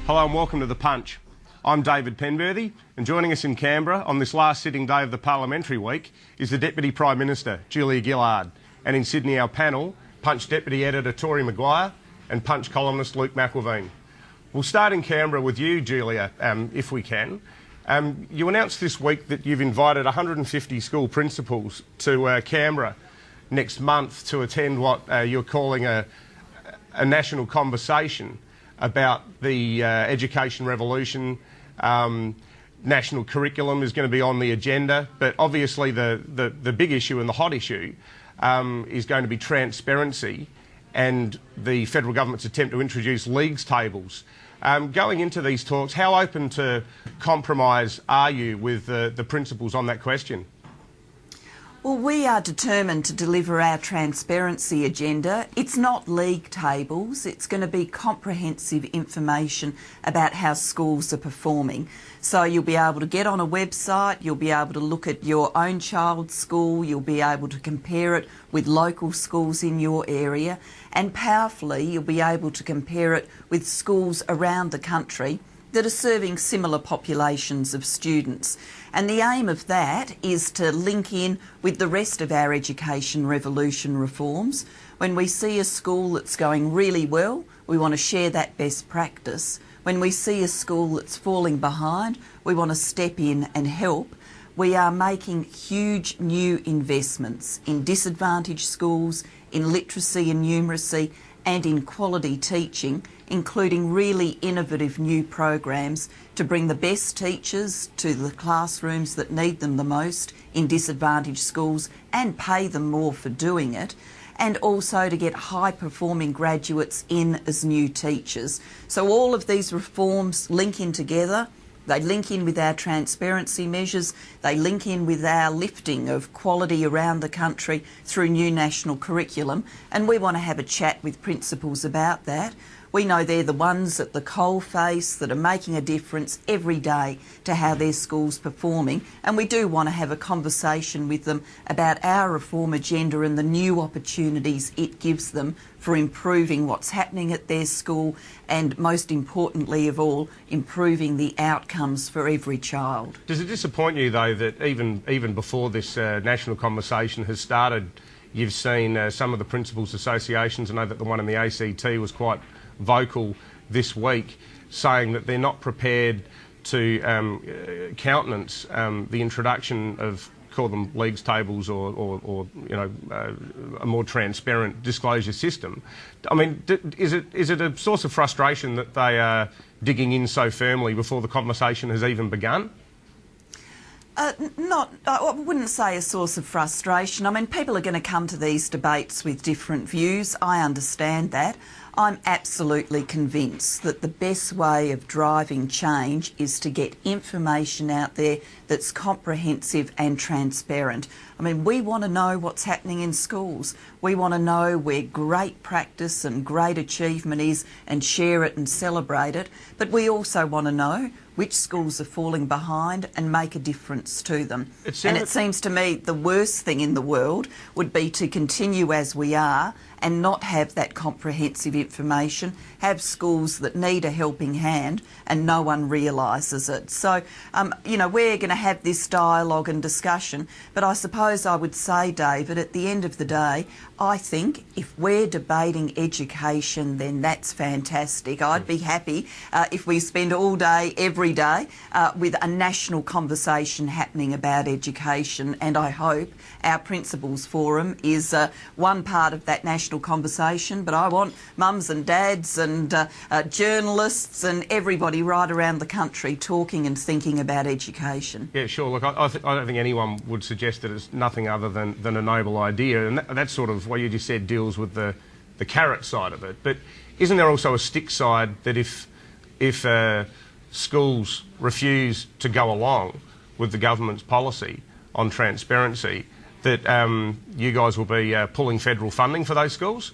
Hello and welcome to The Punch. I'm David Penberthy, and joining us in Canberra on this last sitting day of the parliamentary week is the Deputy Prime Minister, Julia Gillard, and in Sydney our panel, Punch Deputy Editor Torie McGuire and Punch columnist Luke McIlveen. We'll start in Canberra with you, Julia, if we can. You announced this week that you've invited 150 school principals to Canberra next month to attend what you're calling a national conversation about the education revolution. National curriculum is going to be on the agenda, but obviously the big issue and the hot issue is going to be transparency and the federal government's attempt to introduce leagues tables. Going into these talks, how open to compromise are you with the principals on that question? Well, we are determined to deliver our transparency agenda. It's not league tables, it's going to be comprehensive information about how schools are performing. So you'll be able to get on a website, you'll be able to look at your own child's school, you'll be able to compare it with local schools in your area, and powerfully you'll be able to compare it with schools around the country that are serving similar populations of students. And the aim of that is to link in with the rest of our education revolution reforms. When we see a school that's going really well, we want to share that best practice. When we see a school that's falling behind, we want to step in and help. We are making huge new investments in disadvantaged schools, in literacy and numeracy, and in quality teaching, including really innovative new programs to bring the best teachers to the classrooms that need them the most in disadvantaged schools and pay them more for doing it, and also to get high-performing graduates in as new teachers. So all of these reforms link in together. They link in with our transparency measures, they link in with our lifting of quality around the country through new national curriculum, and we want to have a chat with principals about that. We know they're the ones at the coalface that are making a difference every day to how their school's performing, and we do want to have a conversation with them about our reform agenda and the new opportunities it gives them for improving what's happening at their school and, most importantly of all, improving the outcomes for every child. Does it disappoint you, though, that even before this national conversation has started, you've seen some of the principals' associations, I know that the one in the ACT was quite vocal this week, saying that they're not prepared to countenance the introduction of, call them leagues tables or you know, a more transparent disclosure system. I mean, is it a source of frustration that they are digging in so firmly before the conversation has even begun? I wouldn't say a source of frustration. I mean, people are going to come to these debates with different views. I understand that. I'm absolutely convinced that the best way of driving change is to get information out there that's comprehensive and transparent. I mean, we want to know what's happening in schools. We want to know where great practice and great achievement is and share it and celebrate it. But we also want to know which schools are falling behind and make a difference to them. And it seems to me the worst thing in the world would be to continue as we are and not have that comprehensive information, have schools that need a helping hand and no one realises it. So, you know, we're going to have this dialogue and discussion, but I suppose I would say, David, at the end of the day, I think if we're debating education, then that's fantastic. I'd be happy if we spend all day, every day, with a national conversation happening about education, and I hope our Principals Forum is one part of that national conversation, but I want mums and dads and journalists and everybody right around the country talking and thinking about education. Yeah, sure. Look, I don't think anyone would suggest that it's nothing other than a noble idea, and that's sort of what you just said deals with the carrot side of it. But isn't there also a stick side that if schools refuse to go along with the government's policy on transparency, that you guys will be pulling federal funding for those schools?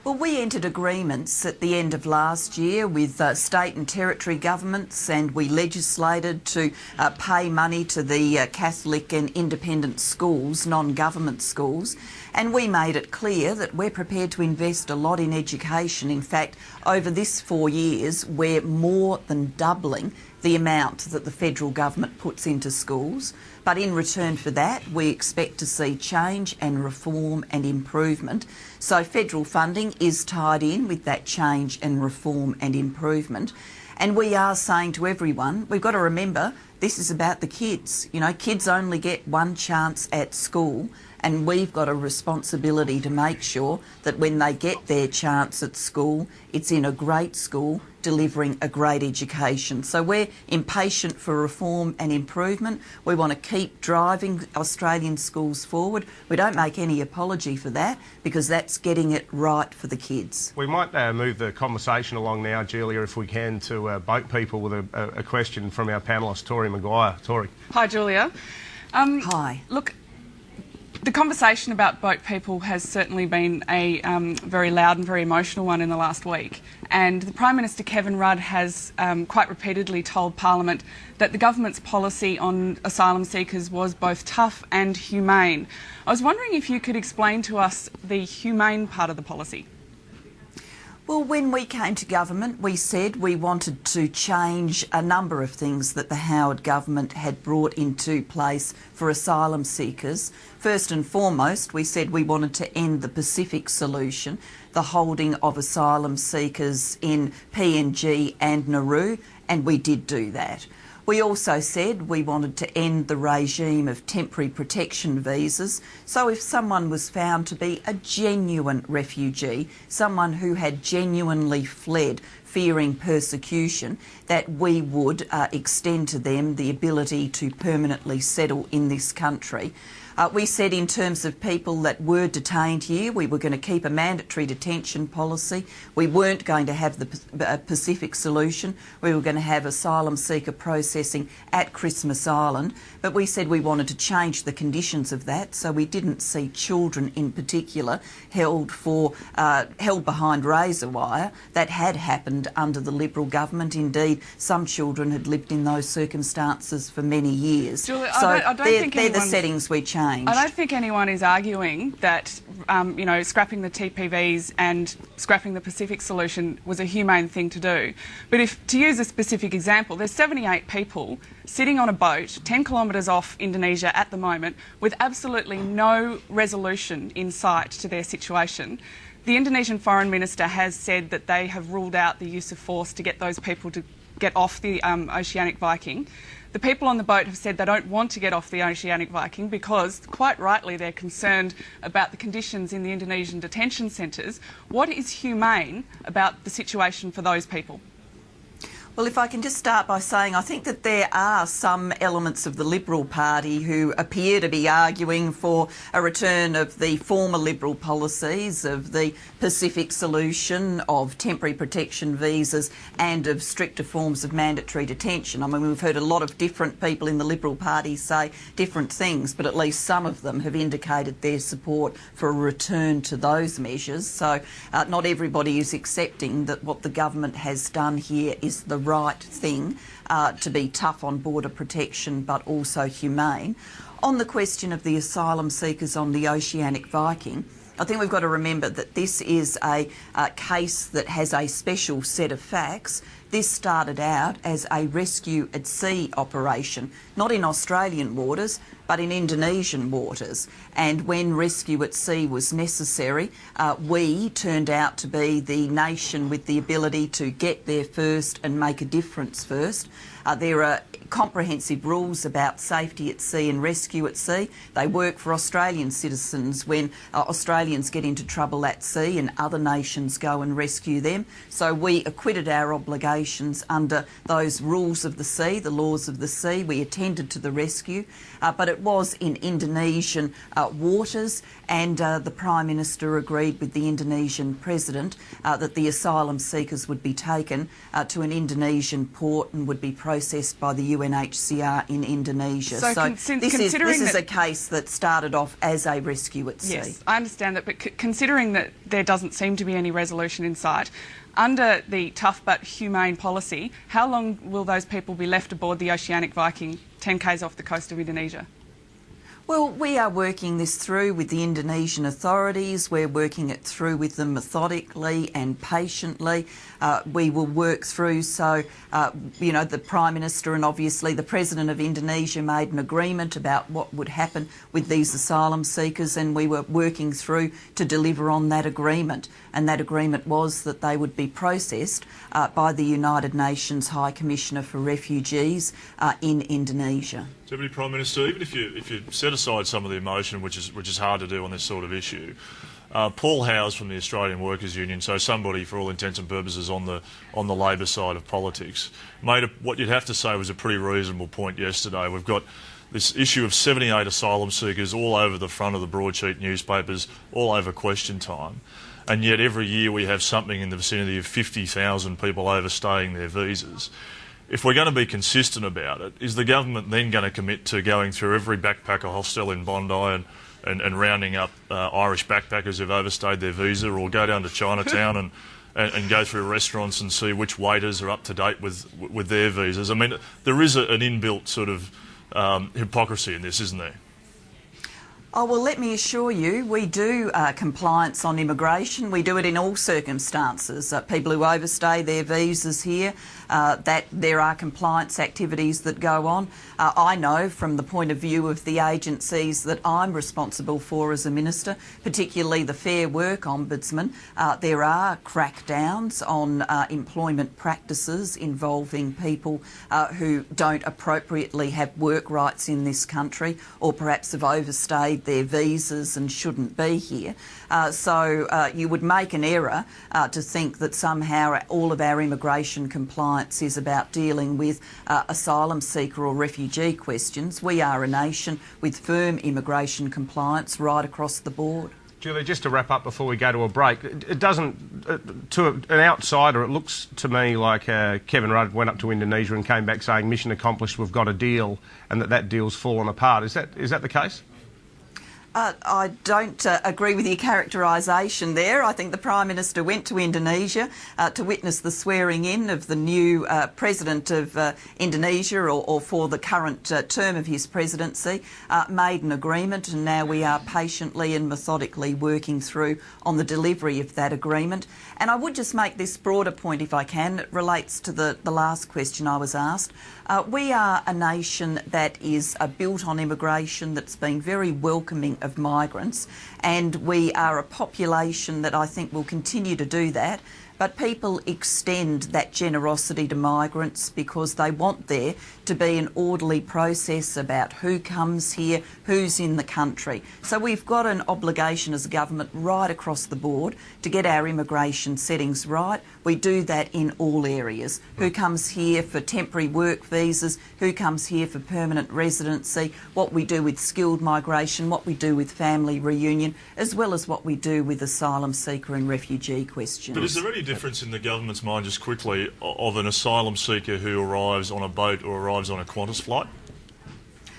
Well, we entered agreements at the end of last year with state and territory governments, and we legislated to pay money to the Catholic and independent schools, non-government schools, and we made it clear that we're prepared to invest a lot in education. In fact, over this 4 years, we're more than doubling the amount that the federal government puts into schools. But in return for that, we expect to see change and reform and improvement. So federal funding is tied in with that change and reform and improvement. And we are saying to everyone, we've got to remember, this is about the kids. You know, kids only get one chance at school, and we've got a responsibility to make sure that when they get their chance at school, it's in a great school, delivering a great education. So we're impatient for reform and improvement. We want to keep driving Australian schools forward. We don't make any apology for that, because that's getting it right for the kids. We might move the conversation along now, Julia, if we can, to boat people with a question from our panellist, Torie McGuire. Torie. Hi, Julia. Hi. Look, the conversation about boat people has certainly been a very loud and very emotional one in the last week. And the Prime Minister, Kevin Rudd, has quite repeatedly told Parliament that the government's policy on asylum seekers was both tough and humane. I was wondering if you could explain to us the humane part of the policy. Well, when we came to government, we said we wanted to change a number of things that the Howard government had brought into place for asylum seekers. First and foremost, we said we wanted to end the Pacific solution, the holding of asylum seekers in PNG and Nauru, and we did do that. We also said we wanted to end the regime of temporary protection visas. So if someone was found to be a genuine refugee, someone who had genuinely fled fearing persecution, that we would extend to them the ability to permanently settle in this country. We said in terms of people that were detained here, we were going to keep a mandatory detention policy. We weren't going to have the Pacific solution. We were going to have asylum seeker processing at Christmas Island. But we said we wanted to change the conditions of that, so we didn't see children in particular held behind razor wire. That had happened under the Liberal government. Indeed, some children had lived in those circumstances for many years. Julia, so I don't think they're the settings we changed. I don't think anyone is arguing that, you know, scrapping the TPVs and scrapping the Pacific solution was a humane thing to do. But to use a specific example, there's 78 people sitting on a boat 10 kilometres off Indonesia at the moment with absolutely no resolution in sight to their situation. The Indonesian Foreign Minister has said that they have ruled out the use of force to get those people to get off the Oceanic Viking. The people on the boat have said they don't want to get off the Oceanic Viking because, quite rightly, they're concerned about the conditions in the Indonesian detention centres. What is humane about the situation for those people? Well, if I can just start by saying I think that there are some elements of the Liberal Party who appear to be arguing for a return of the former Liberal policies of the Pacific solution, of temporary protection visas and of stricter forms of mandatory detention. I mean, we've heard a lot of different people in the Liberal Party say different things, but at least some of them have indicated their support for a return to those measures. So not everybody is accepting that what the government has done here is the right thing, to be tough on border protection but also humane. On the question of the asylum seekers on the Oceanic Viking, I think we've got to remember that this is a case that has a special set of facts. This started out as a rescue at sea operation, not in Australian waters, but in Indonesian waters. And when rescue at sea was necessary, we turned out to be the nation with the ability to get there first and make a difference first. There are comprehensive rules about safety at sea and rescue at sea. They work for Australian citizens when Australians get into trouble at sea and other nations go and rescue them. So we acquitted our obligation operations under those rules of the sea, the laws of the sea. We attended to the rescue, but it was in Indonesian waters, and the Prime Minister agreed with the Indonesian President that the asylum seekers would be taken to an Indonesian port and would be processed by the UNHCR in Indonesia. So this is a case that started off as a rescue at sea. Yes, I understand that, but considering that there doesn't seem to be any resolution in sight, under the tough but humane policy, how long will those people be left aboard the Oceanic Viking 10 k's off the coast of Indonesia? Well, we are working this through with the Indonesian authorities. We're working it through with them methodically and patiently. We will work through, so, the Prime Minister and obviously the President of Indonesia made an agreement about what would happen with these asylum seekers, and we were working through to deliver on that agreement. And that agreement was that they would be processed by the United Nations High Commissioner for Refugees in Indonesia. Deputy Prime Minister, even if you set aside some of the emotion, which is hard to do on this sort of issue, Paul Howes from the Australian Workers Union, so somebody for all intents and purposes on the Labor side of politics, made what you'd have to say was a pretty reasonable point yesterday. We've got this issue of 78 asylum seekers all over the front of the broadsheet newspapers, all over Question Time. And yet every year we have something in the vicinity of 50,000 people overstaying their visas. If we're going to be consistent about it, is the government then going to commit to going through every backpacker hostel in Bondi and rounding up Irish backpackers who've overstayed their visa, or go down to Chinatown and go through restaurants and see which waiters are up to date with their visas? I mean, there is an inbuilt sort of hypocrisy in this, isn't there? Oh, well, let me assure you, we do compliance on immigration. We do it in all circumstances. People who overstay their visas here, that there are compliance activities that go on. I know from the point of view of the agencies that I'm responsible for as a minister, particularly the Fair Work Ombudsman, there are crackdowns on employment practices involving people who don't appropriately have work rights in this country, or perhaps have overstayed their visas and shouldn't be here. So you would make an error to think that somehow all of our immigration compliance is about dealing with asylum seeker or refugee questions. We are a nation with firm immigration compliance right across the board. Julia, just to wrap up before we go to a break, it doesn't, to an outsider, it looks to me like Kevin Rudd went up to Indonesia and came back saying, mission accomplished, we've got a deal, and that deal's fallen apart. Is that the case? I don't agree with your characterisation there. I think the Prime Minister went to Indonesia to witness the swearing in of the new President of Indonesia, or for the current term of his presidency, made an agreement, and now we are patiently and methodically working through on the delivery of that agreement. And I would just make this broader point, if I can. It relates to the last question I was asked. We are a nation that is built on immigration, that's been very welcoming of migrants, and we are a population that I think will continue to do that. But people extend that generosity to migrants because they want there to be an orderly process about who comes here, who's in the country. So we've got an obligation as a government right across the board to get our immigration settings right. We do that in all areas. Who comes here for temporary work visas, who comes here for permanent residency, what we do with skilled migration, what we do with family reunion, as well as what we do with asylum seeker and refugee questions. But is there any difference in the government's mind, just quickly, of an asylum seeker who arrives on a boat or arrives on a Qantas flight?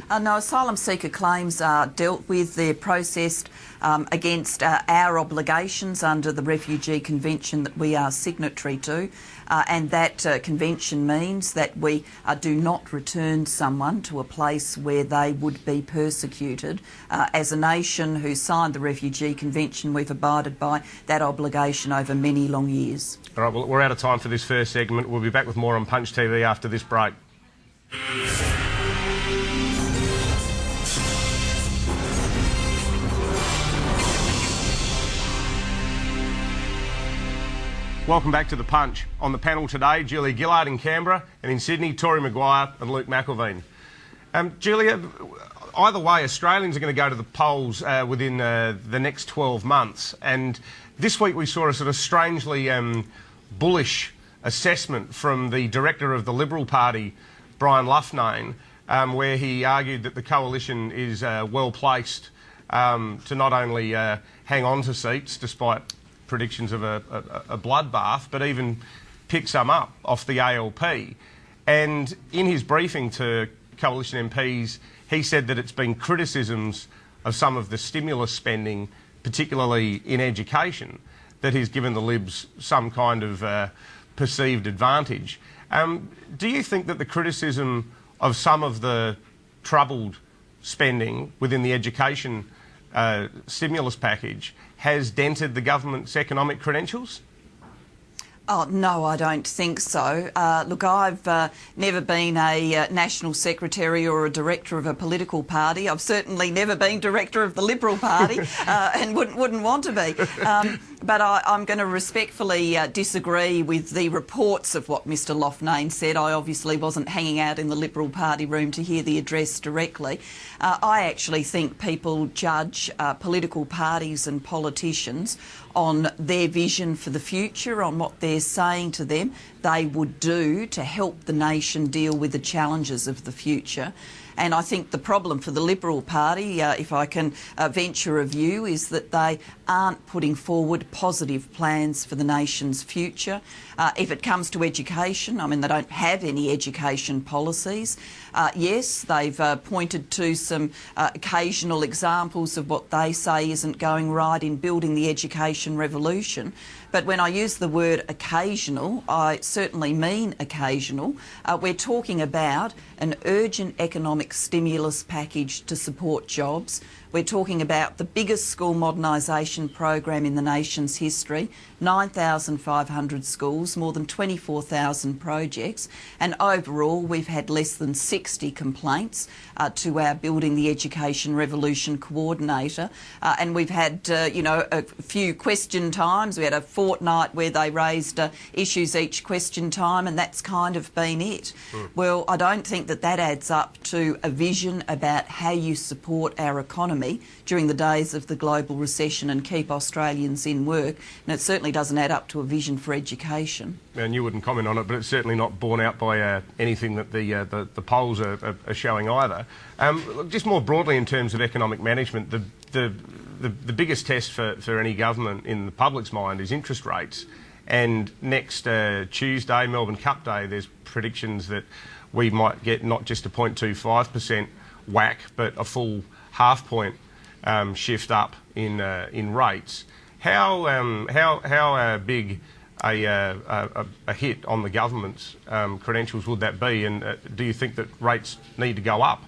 No, asylum seeker claims are dealt with. They're processed against our obligations under the Refugee Convention that we are signatory to, and that convention means that we do not return someone to a place where they would be persecuted. As a nation who signed the Refugee Convention, we've abided by that obligation over many long years. All right, well, we're out of time for this first segment. We'll be back with more on Punch TV after this break. Welcome back to The Punch. On the panel today, Julia Gillard in Canberra, and in Sydney, Torie McGuire and Luke McIlveen. Julia, either way, Australians are going to go to the polls within the next 12 months, and this week we saw a sort of strangely bullish assessment from the director of the Liberal Party, Brian Loughnane, where he argued that the coalition is well placed to not only hang on to seats despite predictions of a bloodbath, but even pick some up off the ALP. And in his briefing to coalition MPs, he said that it's been criticisms of some of the stimulus spending, particularly in education, that has given the Libs some kind of perceived advantage. Do you think that the criticism of some of the troubled spending within the education stimulus package has dented the government's economic credentials? Oh, no, I don't think so. Look, I've never been a national secretary or a director of a political party. I've certainly never been director of the Liberal Party and wouldn't want to be. But I'm going to respectfully disagree with the reports of what Mr Loughnane said. I obviously wasn't hanging out in the Liberal Party room to hear the address directly. I actually think people judge political parties and politicians on their vision for the future, on what they're saying to them they would do to help the nation deal with the challenges of the future. And I think the problem for the Liberal Party, if I can venture a view, is that they aren't putting forward positive plans for the nation's future. If it comes to education, I mean, they don't have any education policies. Yes, they've pointed to some occasional examples of what they say isn't going right in building the education revolution. But when I use the word occasional, I certainly mean occasional. We're talking about an urgent economic stimulus package to support jobs. We're talking about the biggest school modernisation program in the nation's history, 9,500 schools, more than 24,000 projects, and overall we've had less than 60 complaints to our Building the Education Revolution coordinator, and we've had, a few question times. We had a fortnight where they raised issues each question time, and that's kind of been it. Well, I don't think that adds up to a vision about how you support our economy during the days of the global recession and keep Australians in work, and it certainly doesn't add up to a vision for education. And you wouldn't comment on it, but it's certainly not borne out by anything that the polls are showing either. Just more broadly in terms of economic management, the biggest test for any government in the public's mind is interest rates. And next Tuesday, Melbourne Cup Day, there's predictions that we might get not just a 0.25% whack, but a full half point shift up in rates. How big a hit on the government's credentials would that be, and do you think that rates need to go up?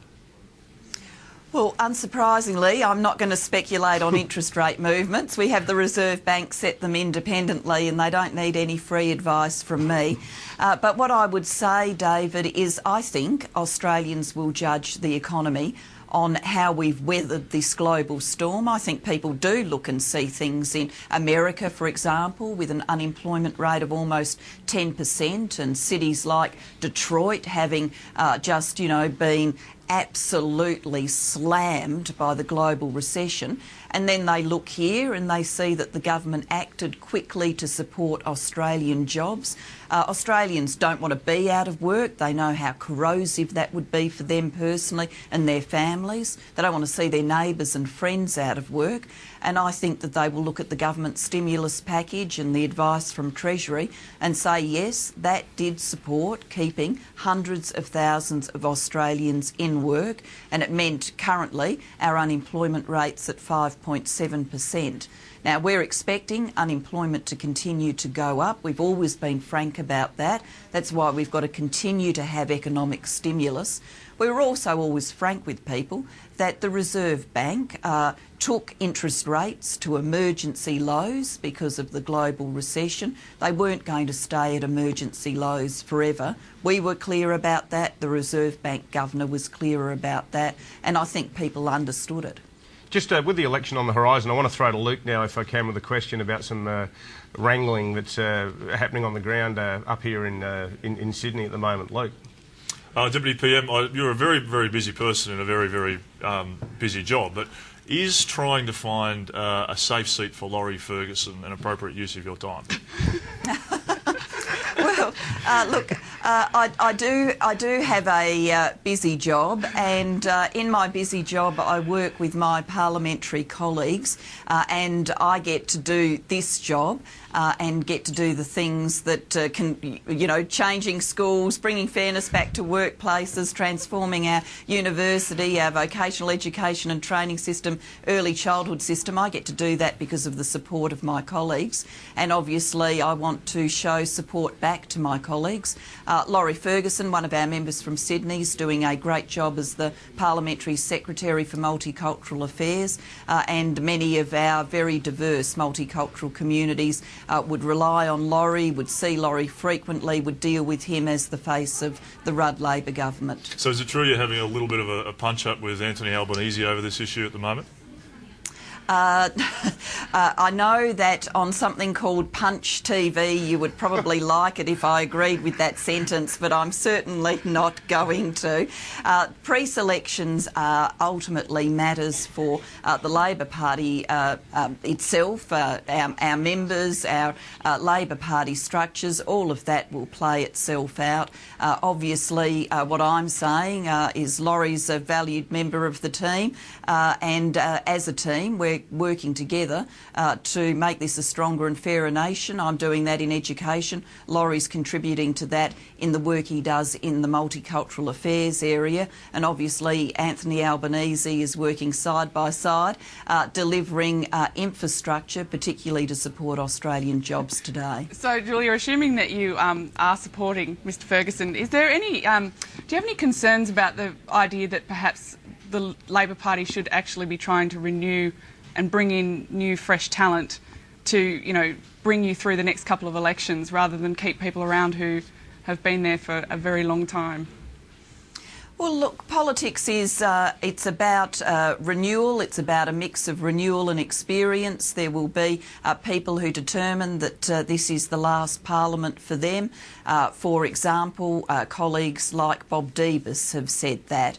Well, unsurprisingly, I'm not going to speculate on interest rate movements. We have the Reserve Bank set them independently and they don't need any free advice from me. But what I would say, David, is I think Australians will judge the economy on how we've weathered this global storm. I think people do look and see things in America, for example, with an unemployment rate of almost 10%, and cities like Detroit having been absolutely slammed by the global recession. And then they look here and they see that the government acted quickly to support Australian jobs. Australians don't want to be out of work. They know how corrosive that would be for them personally and their families. They don't want to see their neighbours and friends out of work. And I think that they will look at the government stimulus package and the advice from Treasury and say, yes, that did support keeping hundreds of thousands of Australians in work, and it meant currently our unemployment rate's at 5.7%. Now, we're expecting unemployment to continue to go up. We've always been frank about that. That's why we've got to continue to have economic stimulus. We were also always frank with people that the Reserve Bank took interest rates to emergency lows because of the global recession. They weren't going to stay at emergency lows forever. We were clear about that. The Reserve Bank Governor was clearer about that, and I think people understood it. Just with the election on the horizon, I want to throw to Luke now, if I can, with a question about some wrangling that's happening on the ground up here in Sydney at the moment. Luke. Deputy PM, you're a very, very busy person in a very, very busy job, but is trying to find a safe seat for Laurie Ferguson an appropriate use of your time? Well, I do have a busy job, and in my busy job I work with my parliamentary colleagues, and I get to do this job and get to do the things that changing schools, bringing fairness back to workplaces, transforming our university, our vocational education and training system, early childhood system. I get to do that because of the support of my colleagues, and obviously I want to show support back to my colleagues. Laurie Ferguson, one of our members from Sydney, is doing a great job as the Parliamentary Secretary for Multicultural Affairs, and many of our very diverse multicultural communities would rely on Laurie, would see Laurie frequently, would deal with him as the face of the Rudd Labor government. So is it true you're having a little bit of a punch-up with Anthony Albanese over this issue at the moment? I know that on something called Punch TV you would probably like it if I agreed with that sentence, but I'm certainly not going to. Pre-selections are ultimately matters for the Labor Party itself, our members, our Labor Party structures. All of that will play itself out. Obviously, what I'm saying is Laurie's a valued member of the team, and as a team we're working together to make this a stronger and fairer nation. I'm doing that in education. Laurie's contributing to that in the work he does in the multicultural affairs area, and obviously Anthony Albanese is working side by side delivering infrastructure, particularly to support Australian jobs today. So, Julia, assuming that you are supporting Mr Ferguson, is there any, do you have any concerns about the idea that perhaps the Labor Party should actually be trying to renew and bring in new, fresh talent to, bring you through the next couple of elections rather than keep people around who have been there for a very long time? Well, look, politics is, it's about renewal, it's about a mix of renewal and experience. There will be people who determine that this is the last parliament for them. For example, colleagues like Bob Debus have said that.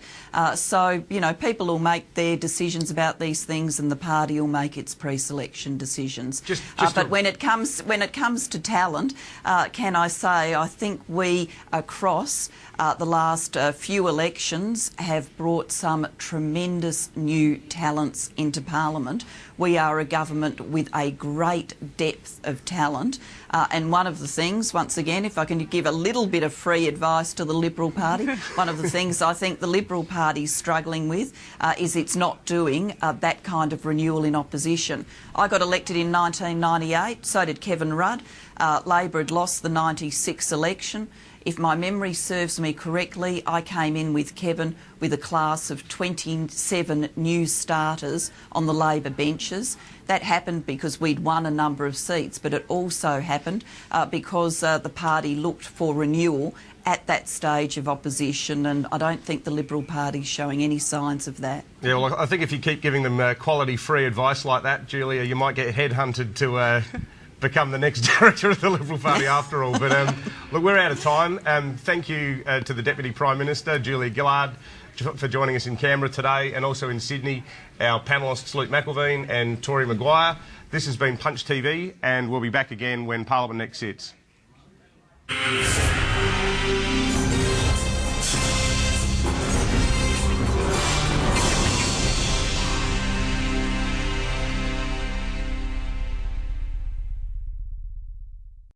So, people will make their decisions about these things and the party will make its pre-selection decisions. But when it comes to talent, can I say, I think we across the last few elections have brought some tremendous new talents into Parliament. We are a government with a great depth of talent, and one of the things, once again, if I can give a little bit of free advice to the Liberal Party, one of the things I think the Liberal Party is struggling with is it's not doing that kind of renewal in opposition. I got elected in 1998, so did Kevin Rudd. Labor had lost the 96 election. If my memory serves me correctly, I came in with Kevin with a class of 27 new starters on the Labor benches. That happened because we'd won a number of seats, but it also happened because the party looked for renewal at that stage of opposition, and I don't think the Liberal Party's showing any signs of that. Yeah, well, I think if you keep giving them quality free advice like that, Julia, you might get headhunted to become the next director of the Liberal Party after all. But look, we're out of time. Thank you to the Deputy Prime Minister, Julia Gillard, for joining us in Canberra today, and also in Sydney, our panellists Luke McIlveen and Torie McGuire. This has been Punch TV, and we'll be back again when Parliament next sits.